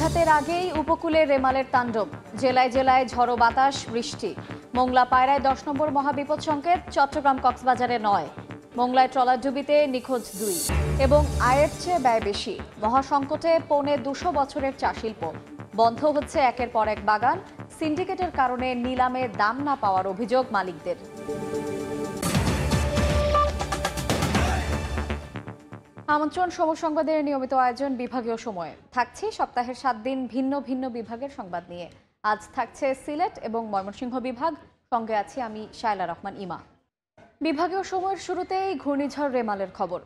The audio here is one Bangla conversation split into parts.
আঘাতের আগেই উপকূলে রেমালের তাণ্ডব, জেলায় জেলায় ঝড়ো বাতাস, বৃষ্টি। মোংলা পায়রায় 10 নম্বর মহাবিপদ সংকেত, চট্টগ্রাম কক্সবাজারে 9। মোংলায় ট্রলারডুবিতে নিখোঁজ 2 এবং আয়ের চেয়ে ব্যয় বেশি। মহাসংকটে পৌনে 200 বছরের চা শিল্প। বন্ধ হচ্ছে একের পর এক বাগান। সিন্ডিকেটের কারণে নিলামে দাম না পাওয়ার অভিযোগ মালিকদের। আমন্ত্রণ সময় সংবাদের নিয়মিত আয়োজন বিভাগীয় সময়ে। থাকছি সপ্তাহের 7 দিন ভিন্ন ভিন্ন বিভাগের সংবাদ নিয়ে। আজ থাকছে সিলেট এবং ময়মনসিংহ বিভাগ, সঙ্গে আছি আমি শায়লা রহমান ইমা। বিভাগীয় সময়ের শুরুতেই ঘূর্ণিঝড় রেমালের খবর।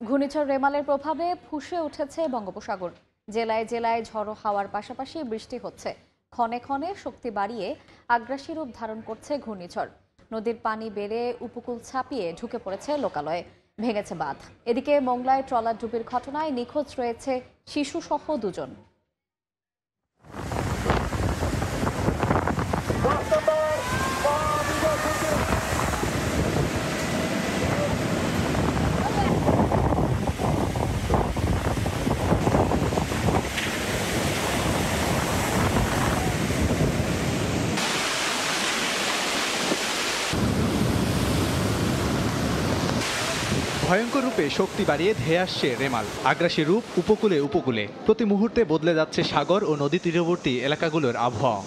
ঘূর্ণিঝড় রেমালের প্রভাবে ফুঁসে উঠেছে বঙ্গোপসাগর। জেলায় জেলায় ঝড়ো হাওয়ার পাশাপাশি বৃষ্টি হচ্ছে। ক্ষণে ক্ষণে শক্তি বাড়িয়ে আগ্রাসী রূপ ধারণ করছে ঘূর্ণিঝড়। নদীর পানি বেড়ে উপকূল ছাপিয়ে ঢুকে পড়েছে লোকালয়ে, ভেঙেছে বাঁধ। এদিকে মোংলায় ট্রলার ডুবির ঘটনায় নিখোঁজ রয়েছে শিশুসহ 2 জন। ভয়ঙ্কর রূপে শক্তি বাড়িয়ে ধেয়ে আসছে রেমাল। আগ্রাসী রূপ উপকূলে উপকূলে। প্রতি মুহূর্তে বদলে যাচ্ছে সাগর ও নদী তীরবর্তী এলাকাগুলোর আবহাওয়া।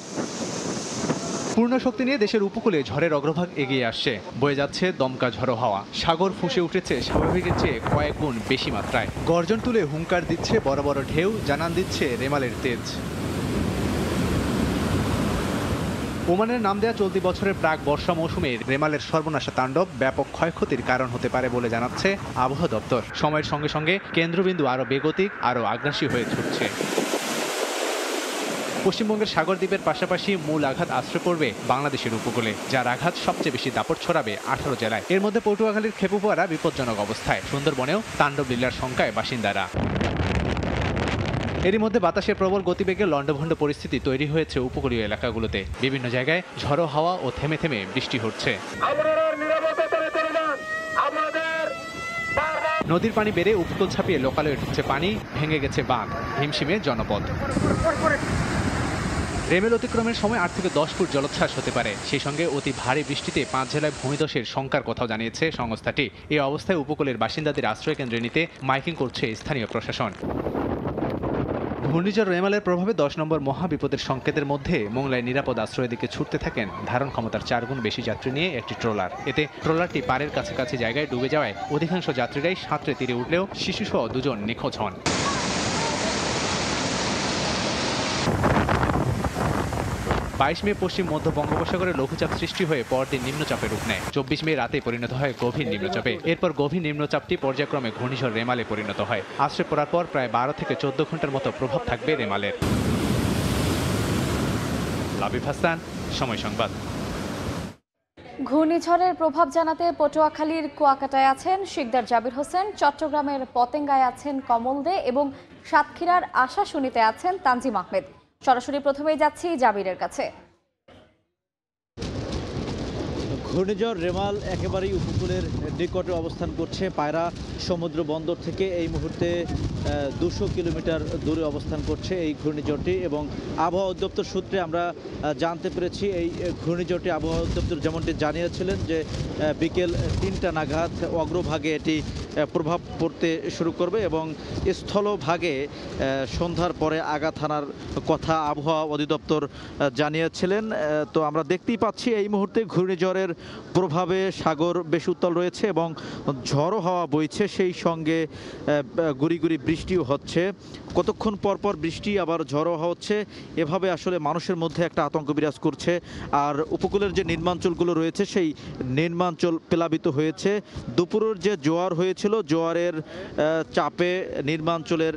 পূর্ণ শক্তি নিয়ে দেশের উপকূলে ঝড়ের অগ্রভাগ এগিয়ে আসছে। বয়ে যাচ্ছে দমকা ঝড়ো হাওয়া। সাগর ফুঁসে উঠেছে স্বাভাবিকের চেয়ে কয়েক গুণ বেশি মাত্রায়। গর্জন তুলে হুঙ্কার দিচ্ছে বড় বড় ঢেউ, জানান দিচ্ছে রেমালের তেজ। ওমানের নাম দেয়া চলতি বছরের প্রাক বর্ষা মৌসুমে রেমালের সর্বনাশা তাণ্ডব ব্যাপক ক্ষয়ক্ষতির কারণ হতে পারে বলে জানাচ্ছে আবহাওয়া দপ্তর। সময়ের সঙ্গে সঙ্গে কেন্দ্রবিন্দু আরও বেগতিক, আরও আগ্রাসী হয়ে ছুটছে। পশ্চিমবঙ্গের সাগর দ্বীপের পাশাপাশি মূল আঘাত আশ্রয় পড়বে বাংলাদেশের উপকূলে, যার আঘাত সবচেয়ে বেশি দাপট ছড়াবে 18 জেলায়। এর মধ্যে পটুয়াখালীর খেপুপাড়া বিপজ্জনক অবস্থায়, সুন্দরবনেও তাণ্ডব লীলার শঙ্কায় বাসিন্দারা। এরই মধ্যে বাতাসের প্রবল গতিবেগে লন্ডভন্ড পরিস্থিতি তৈরি হয়েছে উপকূলীয় এলাকাগুলোতে। বিভিন্ন জায়গায় ঝড়ো হাওয়া ও থেমে থেমে বৃষ্টি হচ্ছে। নদীর পানি বেড়ে উপকূল ছাপিয়ে লোকালয়ে ঢুকছে পানি, ভেঙে গেছে বাঁধ, হিমশিমে জনপদ। রেমেল অতিক্রমের সময় 8 থেকে 10 ফুট জলোচ্ছ্বাস হতে পারে। সেই সঙ্গে অতি ভারী বৃষ্টিতে 5 জেলায় ভূমিধসের শঙ্কার কথাও জানিয়েছে সংস্থাটি। এই অবস্থায় উপকূলের বাসিন্দাদের আশ্রয় কেন্দ্রে নিতে মাইকিং করছে স্থানীয় প্রশাসন। ঘূর্ণিঝড় রেমালের প্রভাবে 10 নম্বর মহাবিপদের সংকেতের মধ্যে মোংলায় নিরাপদ আশ্রয়ের দিকে ছুটতে থাকেন ধারণ ক্ষমতার 4 গুণ বেশি যাত্রী নিয়ে একটি ট্রলার। এতে ট্রলারটি পাড়ের কাছাকাছি জায়গায় ডুবে যাওয়ায় অধিকাংশ যাত্রীরাই সাঁতরে তীরে উঠলেও শিশুসহ 2 জন নিখোঁজ হন। 22 মে পশ্চিম মধ্য বঙ্গোপসাগরে লঘুচাপ সৃষ্টি হয়ে পরদিন নিম্নচাপে রূপ নেয়। 24 মে রাতে পরিণত হয় গভীর নিম্নচাপে। এরপর গভীর নিম্নচাপটি পর্যায়ক্রমে ঘূর্ণিঝড় রেমালে পরিণত হয়। আশ্রয় পড়ার পর প্রায় 12 থেকে 14 ঘন্টার মতো প্রভাব থাকবে রেমালের। লাবিব হাসান, সময় সংবাদ। ঘূর্ণিঝড়ের প্রভাব জানাতে পটুয়াখালীর কুয়াকাটায় আছেন শিকদার জাবির হোসেন, চট্টগ্রামের পতেঙ্গায় আছেন কমল দে এবং সাতক্ষীরার আশাশুনিতে আছেন তানজিম আহমেদ। সরাসরি প্রথমেই যাচ্ছি জাবিরের কাছে। ঘূর্ণিঝড় রেমাল একেবারেই উপকূলের নিকটে অবস্থান করছে। পায়রা সমুদ্র বন্দর থেকে এই মুহূর্তে 200 কিলোমিটার দূরে অবস্থান করছে এই ঘূর্ণিঝড়টি। এবং আবহাওয়া অধিদপ্তর সূত্রে আমরা জানতে পেরেছি এই ঘূর্ণিঝড়টি আবহাওয়া অধিদপ্তর যেমনটি জানিয়েছিলেন যে বিকেল 3টা নাগাদ অগ্রভাগে এটি প্রভাব পড়তে শুরু করবে এবং স্থলভাগে সন্ধ্যার পরে আঘাত হানার কথা আবহাওয়া অধিদপ্তর জানিয়েছিলেন। তো আমরা দেখতেই পাচ্ছি এই মুহূর্তে ঘূর্ণিঝড়ের প্রভাবে সাগর বেশ উত্তাল রয়েছে এবং ঝড়ো হাওয়া বইছে, সেই সঙ্গে গুড়ি গুড়ি বৃষ্টিও হচ্ছে। কতক্ষণ পর পর বৃষ্টি আবার ঝড়ো হাওয়া হচ্ছে, এভাবে আসলে মানুষের মধ্যে একটা আতঙ্ক বিরাজ করছে। আর উপকূলের যে নির্মাঞ্চলগুলো রয়েছে সেই নির্মাঞ্চল প্লাবিত হয়েছে। দুপুরের যে জোয়ার হয়েছিল, জোয়ারের চাপে নির্মাঞ্চলের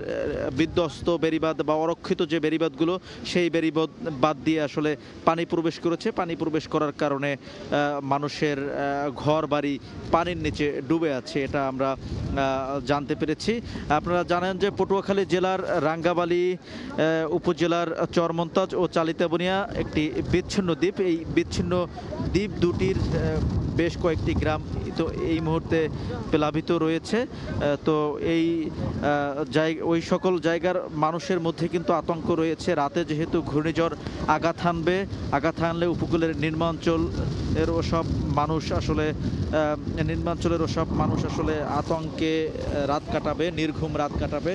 বিধ্বস্ত বেড়িবাঁধ বা অরক্ষিত যে বেড়িবাঁধগুলো, সেই বেড়িবাঁধ বাদ দিয়ে আসলে পানি প্রবেশ করেছে। পানি প্রবেশ করার কারণে মানুষের ঘর বাড়ি পানির নিচে ডুবে আছে, এটা আমরা জানতে পেরেছি। আপনারা জানেন জানেন যে পটুয়াখালী জেলার রাঙ্গাবালী উপজেলার চরমন্তাজ ও চালিতাবনিয়া একটি বিচ্ছিন্ন দ্বীপ। এই বিচ্ছিন্ন দ্বীপ দুটির বেশ কয়েকটি গ্রাম তো এই মুহূর্তে প্লাবিত রয়েছে। তো ওই সকল জায়গার মানুষের মধ্যে কিন্তু আতঙ্ক রয়েছে। রাতে যেহেতু ঘূর্ণিঝড় আঘাত হানলে উপকূলের নিম্নাঞ্চলের ওসব মানুষ আসলে আতঙ্কে রাত কাটাবে, নির্ঘুম রাত কাটাবে।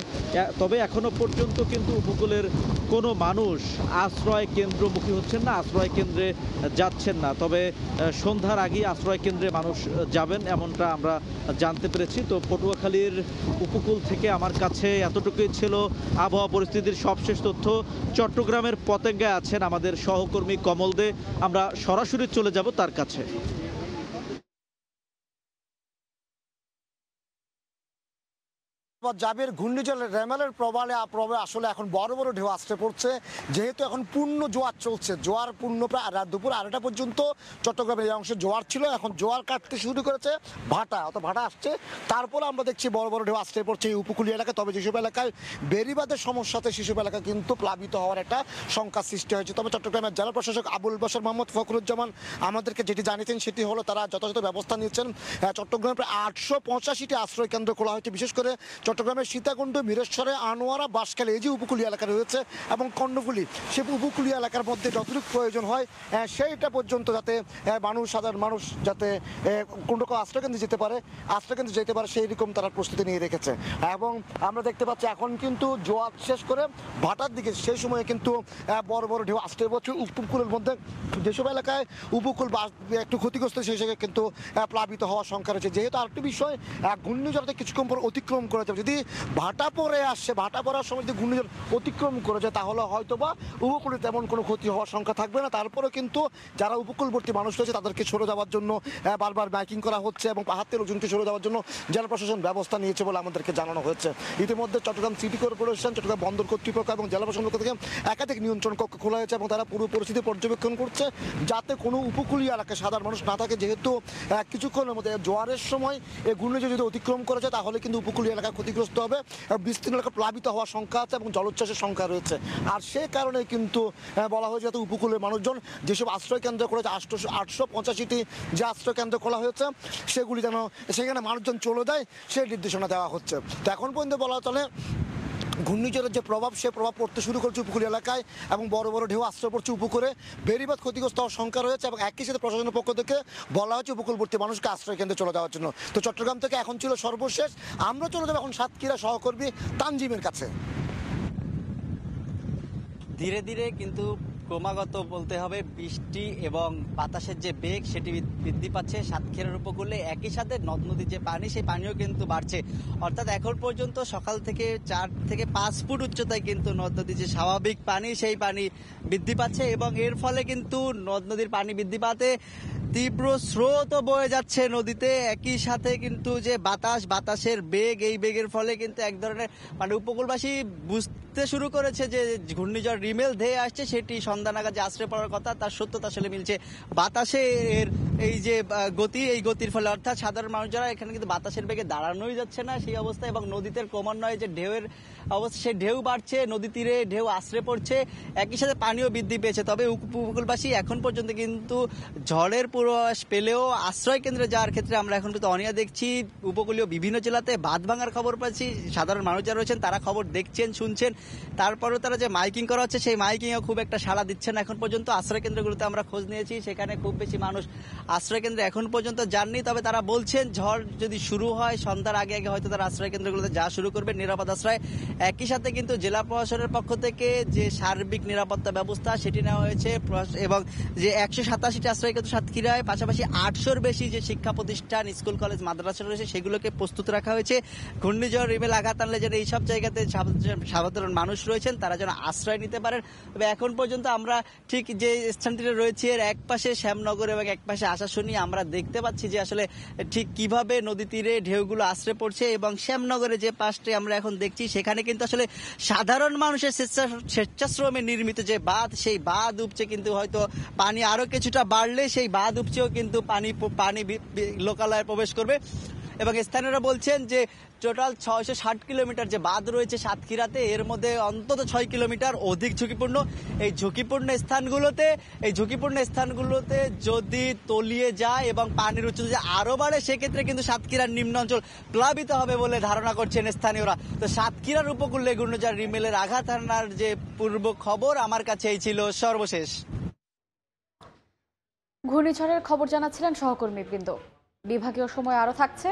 তবে এখনো পর্যন্ত কিন্তু উপকূলের কোনো মানুষ আশ্রয় কেন্দ্রমুখী হচ্ছেন না, আশ্রয় কেন্দ্রে যাচ্ছেন না। তবে সন্ধ্যার আগেই আশ্রয় কেন্দ্রে মানুষ যাবেন এমনটা আমরা জানতে পেরেছি। তো পটুয়াখালীর উপকূল থেকে আমার কাছে এতটুকুই ছিল আবহাওয়া পরিস্থিতির সবশেষ তথ্য। চট্টগ্রামের পতেঙ্গায় আছেন আমাদের সহকর্মী কমল দে, আমরা সরাসরি চলে যাব তার কাছে। জাবের ঘূর্ণিঝড় রেমালের প্রভাবে আসলে এখন বড় বড় ঢেউ আসতে পড়ছে। যেহেতু এখন পূর্ণ জোয়ার চলছে, জোয়ার পূর্ণ প্রায় দুপুর 2টা পর্যন্ত চট্টগ্রামের এই অংশে জোয়ার ছিল, এখন জোয়ার কাটতে শুরু করেছে ভাটা, অর্থাৎ ভাটা আসছে। তারপরে আমরা দেখছি বড় বড় ঢেউ আসতে পড়ছে এই উপকূলীয় এলাকায়। তবে যেসব এলাকায় বেড়িবাঁধের সমস্যাতে সেসব এলাকা কিন্তু প্লাবিত হওয়ার একটা শঙ্কা সৃষ্টি হয়েছে। তবে চট্টগ্রামের জেলা প্রশাসক আবুল বাশার মোহাম্মদ ফখরুজ্জামান আমাদেরকে যেটি জানিয়েছেন সেটি হলো তারা যথাযথ ব্যবস্থা নিচ্ছেন। চট্টগ্রামে প্রায় 885টি আশ্রয় কেন্দ্র খোলা হয়েছে। বিশেষ করে চট্টগ্রামের সীতাকুণ্ড, মিরেশ্বরে, আনোয়ারা, বাঁশখালী এই যে উপকূলীয় এলাকা রয়েছে এবং কর্ণফুলী, সেই উপকূলীয় এলাকার মধ্যে যতটুকু প্রয়োজন হয় সেইটা পর্যন্ত যাতে সাধারণ মানুষ যাতে কোনো রকম আশ্রয়কেন্দ্রে যেতে পারে সেই রকম তারা প্রস্তুতি নিয়ে রেখেছে। এবং আমরা দেখতে পাচ্ছি এখন কিন্তু জোয়ার শেষ করে ভাটার দিকে সেই সময়ে কিন্তু বড় বড় ঢেউ আসতে পারছে উপকূলের মধ্যে। যেসব এলাকায় উপকূল একটু ক্ষতিগ্রস্ত সেই জায়গায় কিন্তু প্লাবিত হওয়ার সংখ্যা রয়েছে। যেহেতু আরেকটি বিষয়, ঘূর্ণিঝড়তে কিছুক্ষণ পর অতিক্রম করে যাবে। যদি ভাটা পড়ার সময় যদি ঘূর্ণিঝড় অতিক্রম করে যায় তাহলে হয়তো বা উপকূলে তেমন কোনো ক্ষতি হওয়ার সংখ্যা থাকবে না। তারপরে কিন্তু যারা উপকূলবর্তী মানুষ রয়েছে তাদেরকে সরে যাওয়ার জন্য বারবার মাইকিং করা হচ্ছে এবং পাহাড়ের লোকজনকে সরে যাওয়ার জন্য জেলা প্রশাসন ব্যবস্থা নিয়েছে বলে আমাদেরকে জানানো হয়েছে। ইতিমধ্যে চট্টগ্রাম সিটি কর্পোরেশন, চট্টগ্রাম বন্দর কর্তৃপক্ষ এবং জেলা প্রশাসন পক্ষ থেকে একাধিক নিয়ন্ত্রণ কক্ষ খোলা হয়েছে এবং তারা পুরো পরিস্থিতি পর্যবেক্ষণ করছে যাতে কোনো উপকূলীয় এলাকায় সাধারণ মানুষ না থাকে। যেহেতু কিছুক্ষণের মধ্যে জোয়ারের সময় এই ঘূর্ণিঝড় যদি অতিক্রম করে যায় তাহলে কিন্তু উপকূলীয় এলাকা ক্ষতিগ্রস্ত হবে, বিস্তীর্ণ এলাকা প্লাবিত হওয়ার সংখ্যা আছে এবং জলোচ্ছ্বাসের সংখ্যা রয়েছে। আর সেই কারণে কিন্তু বলা হয়েছে যাতে উপকূলের মানুষজন যেসব আশ্রয় কেন্দ্র করেছে 885টি যে আশ্রয় কেন্দ্র খোলা হয়েছে সেগুলি যেন সেখানে মানুষজন চলে যায় সেই নির্দেশনা দেওয়া হচ্ছে। তো এখন পর্যন্ত বলা চলে ঘূর্ণিঝড়ের যে প্রভাব সে প্রভাব পড়তে শুরু করেছে উপকূলীয় এলাকায় এবং বড় বড় ঢেউ আশ্রয় পড়ছে উপকূলে। বেড়িবাঁধ ক্ষতিগ্রস্ত হওয়ার সংখ্যা রয়েছে এবং একই সাথে প্রশাসনের পক্ষ থেকে বলা হয়েছে উপকূলবর্তী মানুষকে আশ্রয় কেন্দ্রে চলে যাওয়ার জন্য। তো চট্টগ্রাম থেকে এখন ছিল সর্বশেষ। আমরা চলে যাবো এখন সাতক্ষীরা সহকর্মী তানজিমের কাছে। ধীরে ধীরে কিন্তু ক্রমাগত বলতে হবে বৃষ্টি এবং বাতাসের যে বেগ সেটি বৃদ্ধি পাচ্ছে সাতক্ষীরার উপকূলে। একই সাথে নদ নদীর যে পানি সেই পানিও কিন্তু বাড়ছে। অর্থাৎ এখন পর্যন্ত সকাল থেকে 4 থেকে 5 ফুট উচ্চতায় কিন্তু নদ নদীর যে স্বাভাবিক পানি সেই পানি বৃদ্ধি পাচ্ছে এবং এর ফলে কিন্তু নদ নদীর পানি বৃদ্ধি পাতে তীব্র স্রোতও বয়ে যাচ্ছে নদীতে। একই সাথে কিন্তু যে বাতাসের বেগ, এই বেগের ফলে কিন্তু এক ধরনের উপকূলবাসী বুঝতে শুরু করেছে যে ঘূর্ণিঝড় রিমেল ধেয়ে আসছে, সেটি সন্ধ্যা নাগাদ যে আশ্রয় পড়ার কথা তার সত্যতা আসলে মিলছে। বাতাসে এই যে গতি, এই গতির ফলে অর্থাৎ সাধারণ মানুষ যারা এখানে কিন্তু বাতাসের বেগে দাঁড়ানোই যাচ্ছে না সেই অবস্থা। এবং নদীতে ক্রমান্বয়ে যে ঢেউয়ের অবস্থা, সেই ঢেউ বাড়ছে, নদী তীরে ঢেউ আশ্রয় পড়ছে, একই সাথে পানিও বৃদ্ধি পেয়েছে। তবে উপকূলবাসী এখন পর্যন্ত কিন্তু ঝড়ের পূর্বাভাস পেলেও আশ্রয় কেন্দ্রে যাওয়ার ক্ষেত্রে আমরা এখন কিন্তু অনিয়া দেখছি। উপকূলীয় বিভিন্ন জেলাতে বাঁধ ভাঙার খবর পাচ্ছি, সাধারণ মানুষ যারা রয়েছেন তারা খবর দেখছেন, শুনছেন। তারপরেও তারা যে মাইকিং করা হচ্ছে সেই মাইকিংও খুব একটা সাড়া দিচ্ছে না এখন পর্যন্ত। আশ্রয় কেন্দ্রগুলোতে আমরা খোঁজ নিয়েছি, সেখানে খুব বেশি মানুষ আশ্রয় কেন্দ্রে এখন পর্যন্ত যাননি। তবে তারা বলছেন ঝড় যদি শুরু হয় সন্ধ্যার আগে আগে হয়তো তারা আশ্রয় কেন্দ্রগুলোতে যাওয়া শুরু করবে, নিরাপদ আশ্রয়। একই সাথে কিন্তু জেলা প্রশাসনের পক্ষ থেকে যে সার্বিক নিরাপত্তা ব্যবস্থা সেটি নেওয়া হয়েছে এবং যে 187টি আশ্রয় কেন্দ্র সাতক্ষীরায়, পাশাপাশি 800-র বেশি যে শিক্ষা প্রতিষ্ঠান, স্কুল, কলেজ, মাদ্রাসা রয়েছে সেগুলোকে প্রস্তুত রাখা হয়েছে। ঘূর্ণিঝড় রিমেল আঘাত আনলে যেন এইসব জায়গাতে সাধারণ মানুষ রয়েছেন তারা যেন আশ্রয় নিতে পারেন। তবে এখন পর্যন্ত আমরা ঠিক যে স্থানটিতে রয়েছে এর এক পাশে শ্যামনগর এবং এক পাশে আশাশুনি, আমরা দেখতে পাচ্ছি যে আসলে ঠিক কিভাবে নদী তীরে ঢেউগুলো আশ্রয় পড়ছে। এবং শ্যামনগরে যে পাশটি আমরা এখন দেখছি সেখানে কিন্তু আসলে সাধারণ মানুষের স্বেচ্ছাশ্রমে নির্মিত যে বাঁধ, সেই বাঁধ উপচে কিন্তু হয়তো পানি আরো কিছুটা বাড়লে সেই বাঁধ উপচেও কিন্তু পানি লোকালয়ে প্রবেশ করবে। এবং স্থানীয়রা বলছেন যে টোটাল 660 কিলোমিটার যে বাঁধ রয়েছে সাতক্ষীরাতে, এর মধ্যে অন্তত 6 কিলোমিটার অধিক ঝুঁকিপূর্ণ। এই ঝুঁকিপূর্ণ স্থানগুলোতে যদি তলিয়ে যায় এবং পানির উচ্চতা যদি আরো বাড়ে, সেক্ষেত্রে কিন্তু সাতক্ষীরার নিম্ন অঞ্চল প্লাবিত হবে বলে ধারণা করছেন স্থানীয়রা। তো সাতক্ষীরার উপকূলে ঘূর্ণিঝড় রিমেলের আঘাত হানার যে পূর্ব খবর আমার কাছে এই ছিল সর্বশেষ। ঘূর্ণিঝড়ের খবর জানাচ্ছিলেন সহকর্মীবৃন্দ। বিভাগীয় সময় আরও থাকছে।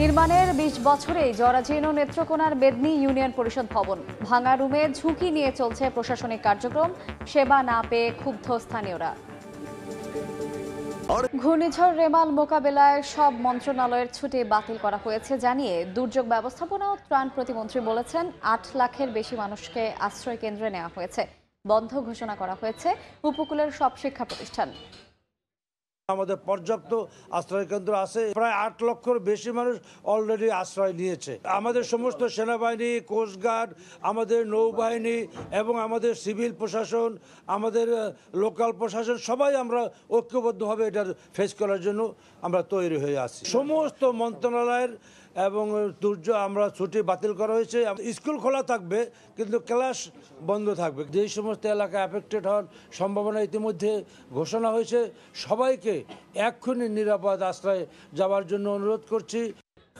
নির্মাণের 20 বছরেই জরাজীর্ণ নেত্রকোনার বেদনী ইউনিয়ন পরিষদ ভবন। ভাঙা রুমে ঝুঁকি নিয়ে চলছে প্রশাসনিক কার্যক্রম, সেবা না পেয়ে ক্ষুব্ধ স্থানীয়রা। ঘূর্ণিঝড় রেমাল মোকাবেলায় সব মন্ত্রণালয়ের ছুটি বাতিল করা হয়েছে জানিয়ে দুর্যোগ ব্যবস্থাপনা ও ত্রাণ প্রতিমন্ত্রী বলেছেন 8 লাখের বেশি মানুষকে আশ্রয় কেন্দ্রে নেওয়া হয়েছে। বন্ধ ঘোষণা করা হয়েছে উপকূলের সব শিক্ষা প্রতিষ্ঠান। আমাদের পর্যাপ্ত আশ্রয় কেন্দ্র আছে, প্রায় 8 লক্ষের বেশি মানুষ অলরেডি আশ্রয় নিয়েছে। আমাদের সমস্ত সেনাবাহিনী, কোস্টগার্ড, আমাদের নৌবাহিনী এবং আমাদের সিভিল প্রশাসন, আমাদের লোকাল প্রশাসন সবাই আমরা ঐক্যবদ্ধভাবে এটার ফেস করার জন্য আমরা তৈরি হয়ে আছি। সমস্ত মন্ত্রণালয়ের এবং দুর্যোগ আমরা ছুটি বাতিল করা হয়েছে। স্কুল খোলা থাকবে কিন্তু ক্লাস বন্ধ থাকবে। যেই সমস্ত এলাকা অ্যাফেক্টেড হওয়ার সম্ভাবনা ইতিমধ্যে ঘোষণা হয়েছে, সবাইকে এক্ষুনি নিরাপদ আশ্রয়ে যাওয়ার জন্য অনুরোধ করছি।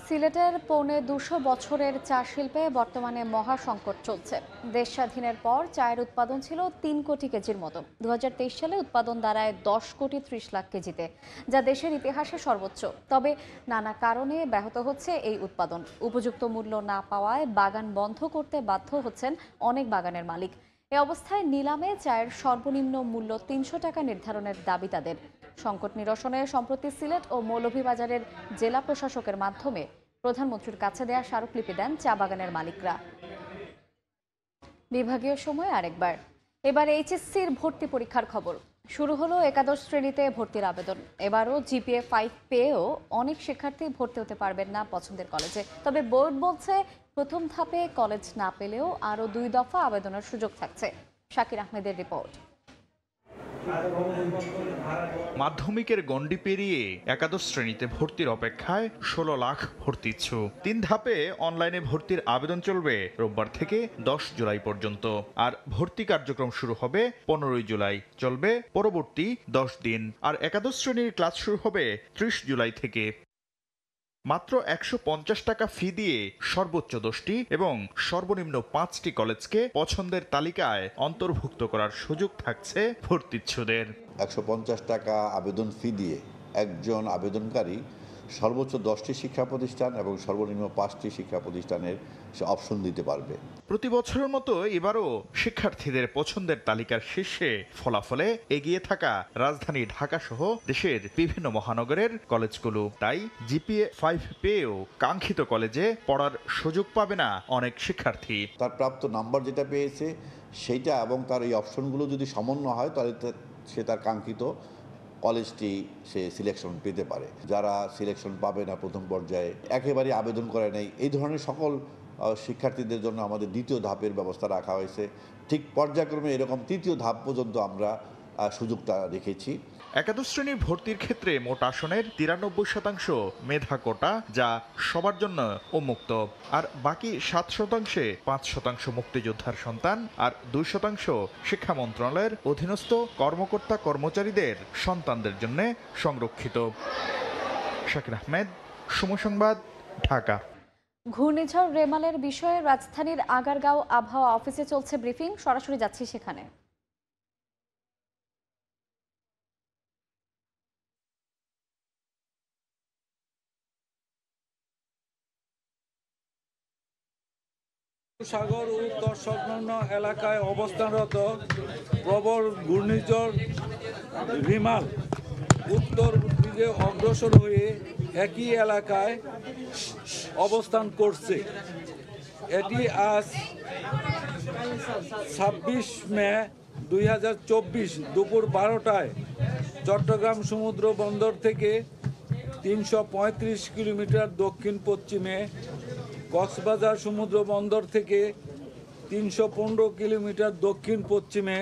সিলেটের 250 বছরের চা শিল্পে বর্তমানে মহা সংকট চলছে। দেশ স্বাধীনের পর চায়ের উৎপাদন ছিল 3 কোটি কেজির মতো। 2023 সালে উৎপাদন দাঁড়ায় 10 কোটি 30 লাখ কেজিতে, যা দেশের ইতিহাসে সর্বোচ্চ। তবে নানা কারণে ব্যাহত হচ্ছে এই উৎপাদন। উপযুক্ত মূল্য না পাওয়ায় বাগান বন্ধ করতে বাধ্য হচ্ছেন অনেক বাগানের মালিক। এ অবস্থায় নিলামে চায়ের সর্বনিম্ন মূল্য 300 টাকা নির্ধারণের দাবি তাদের। সংকট নিরসনে সম্প্রতি সিলেট ও মৌলভীবাজারের জেলা প্রশাসকের মাধ্যমে প্রধানমন্ত্রীর কাছে দেয়া স্মারকলিপি দেন চা বাগানের মালিকরা। বিভাগীয় সময় আরেকবার। এবার এইচএসসির ভর্তি পরীক্ষার খবর। শুরু হলো একাদশ শ্রেণীতে ভর্তির আবেদন। এবারও জিপিএ 5 পেয়েও অনেক শিক্ষার্থী ভর্তি হতে পারবেন না পছন্দের কলেজে। তবে বোর্ড বলছে প্রথম ধাপে কলেজ না পেলেও আরও 2 দফা আবেদনের সুযোগ থাকছে। শাকির আহমেদের রিপোর্ট। মাধ্যমিকের গণ্ডি পেরিয়ে একাদশ শ্রেণীতে ভর্তির অপেক্ষায় 16 লাখ ভর্তি ইচ্ছুক। 3 ধাপে অনলাইনে ভর্তির আবেদন চলবে রোববার থেকে 10 জুলাই পর্যন্ত। আর ভর্তি কার্যক্রম শুরু হবে 15 জুলাই, চলবে পরবর্তী 10 দিন। আর একাদশ শ্রেণীর ক্লাস শুরু হবে 30 জুলাই থেকে। মাত্র 150 টাকা ফি দিয়ে সর্বোচ্চ 10টি এবং সর্বনিম্ন 5টি কলেজকে পছন্দের তালিকায় অন্তর্ভুক্ত করার সুযোগ থাকছে ভর্তিচ্ছুদের। 150 টাকা আবেদন ফি দিয়ে একজন আবেদনকারী সর্বোচ্চ 10টি শিক্ষা প্রতিষ্ঠান এবং সর্বনিম্ন 5টি শিক্ষা প্রতিষ্ঠানের সে অপশন দিতে পারবে। প্রতি বছরের মতো এবারও শিক্ষার্থীদের পছন্দের তালিকার শীর্ষে ফলাফলে এগিয়ে থাকা রাজধানী ঢাকা সহ দেশের বিভিন্ন মহানগরের কলেজগুলো। তাই জিপিএ 5 পেয়েও কাঙ্ক্ষিত কলেজে পড়ার সুযোগ পাবে না অনেক শিক্ষার্থী। তার প্রাপ্ত নাম্বার যেটা পেয়েছে সেইটা এবং তার এই অপশনগুলো যদি সমন্বয় হয় তাহলে সে তার কাঙ্ক্ষিত কলেজটি সে সিলেকশন পেতে পারে। যারা সিলেকশন পাবে না প্রথম পর্যায়ে, একেবারে আবেদন করে নাই, এই ধরনের সকল শিক্ষার্থীদের জন্য আমাদের দ্বিতীয় ধাপের ব্যবস্থা রাখা হয়েছে। ঠিক পর্যায়ক্রমে এরকম তৃতীয় ধাপ পর্যন্ত আমরা সুযোগটা রেখেছি। একাদশ শ্রেণীর ভর্তির ক্ষেত্রে মোট আসনের 93% মেধা কোটা, যা সবার জন্য উন্মুক্ত। আর বাকি 7% 5% মুক্তিযোদ্ধার সন্তান আর 2% শিক্ষা মন্ত্রণালয়ের অধীনস্থ কর্মকর্তা কর্মচারীদের সন্তানদের জন্য সংরক্ষিত। শাকির আহমেদ, সময় সংবাদ, ঢাকা। ঘূর্ণিঝড় রেমালের বিষয়ে রাজধানীর আগারগাঁও আবহাওয়া অফিসে চলছে ব্রিফিং। সরাসরি যাচ্ছি সেখানে। সাগর ও উত্তর সংলগ্ন এলাকায় অবস্থানরত প্রবল ঘূর্ণিঝড় রিমাল উত্তর দিকে অগ্রসর হয়ে একই এলাকায় অবস্থান করছে। এটি আজ 26 মে 2024 দুপুর 12টায় চট্টগ্রাম সমুদ্র বন্দর থেকে 335 কিলোমিটার দক্ষিণ পশ্চিমে, কক্সবাজার সমুদ্র বন্দর থেকে 315 কিলোমিটার দক্ষিণ পশ্চিমে,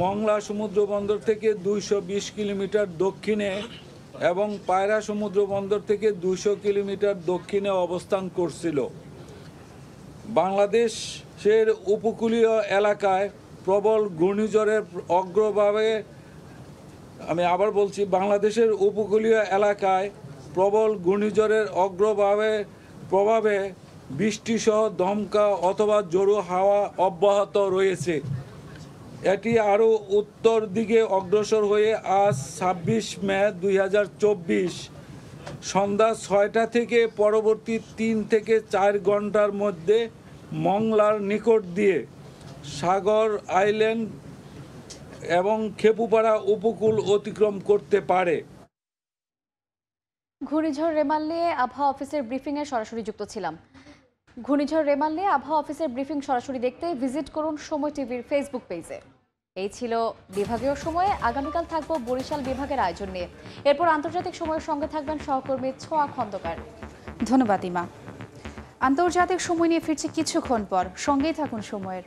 মংলা সমুদ্র বন্দর থেকে 220 কিলোমিটার দক্ষিণে এবং পায়রা সমুদ্র বন্দর থেকে 200 কিলোমিটার দক্ষিণে অবস্থান করছিল। বাংলাদেশের উপকূলীয় এলাকায় প্রবল ঘূর্ণিঝড়ের অগ্রভাবে, আমি আবার বলছি, বাংলাদেশের উপকূলীয় এলাকায় প্রবল ঘূর্ণিঝড়ের প্রভাবে বৃষ্টিসহ দমকা অথবা জোরো হাওয়া অব্যাহত রয়েছে। এটি আরও উত্তর দিকে অগ্রসর হয়ে আজ 26 মে 2024 সন্ধ্যা 6টা থেকে পরবর্তী 3 থেকে 4 ঘন্টার মধ্যে মংলার নিকট দিয়ে সাগর আইল্যান্ড এবং খেপুপাড়া উপকূল অতিক্রম করতে পারে। ঘূর্ণিঝড় রেমাল নিয়ে আবহাওয়া অফিসের ব্রিফিংয়ে সরাসরি যুক্ত ছিলাম। ঘূর্ণিঝড় রেমাল নিয়ে আবহাওয়া অফিসের ব্রিফিং সরাসরি দেখতে ভিজিট করুন সময় টিভির ফেসবুক পেজে। এই ছিল বিভাগীয় সময়ে। আগামীকাল থাকবো বরিশাল বিভাগের আয়োজন নিয়ে। এরপর আন্তর্জাতিক সময়ের সঙ্গে থাকবেন সহকর্মী ছোঁয়া খন্দকার। ধন্যবাদ ইমা। আন্তর্জাতিক সময় নিয়ে ফিরছি কিছুক্ষণ পর, সঙ্গেই থাকুন সময়ের।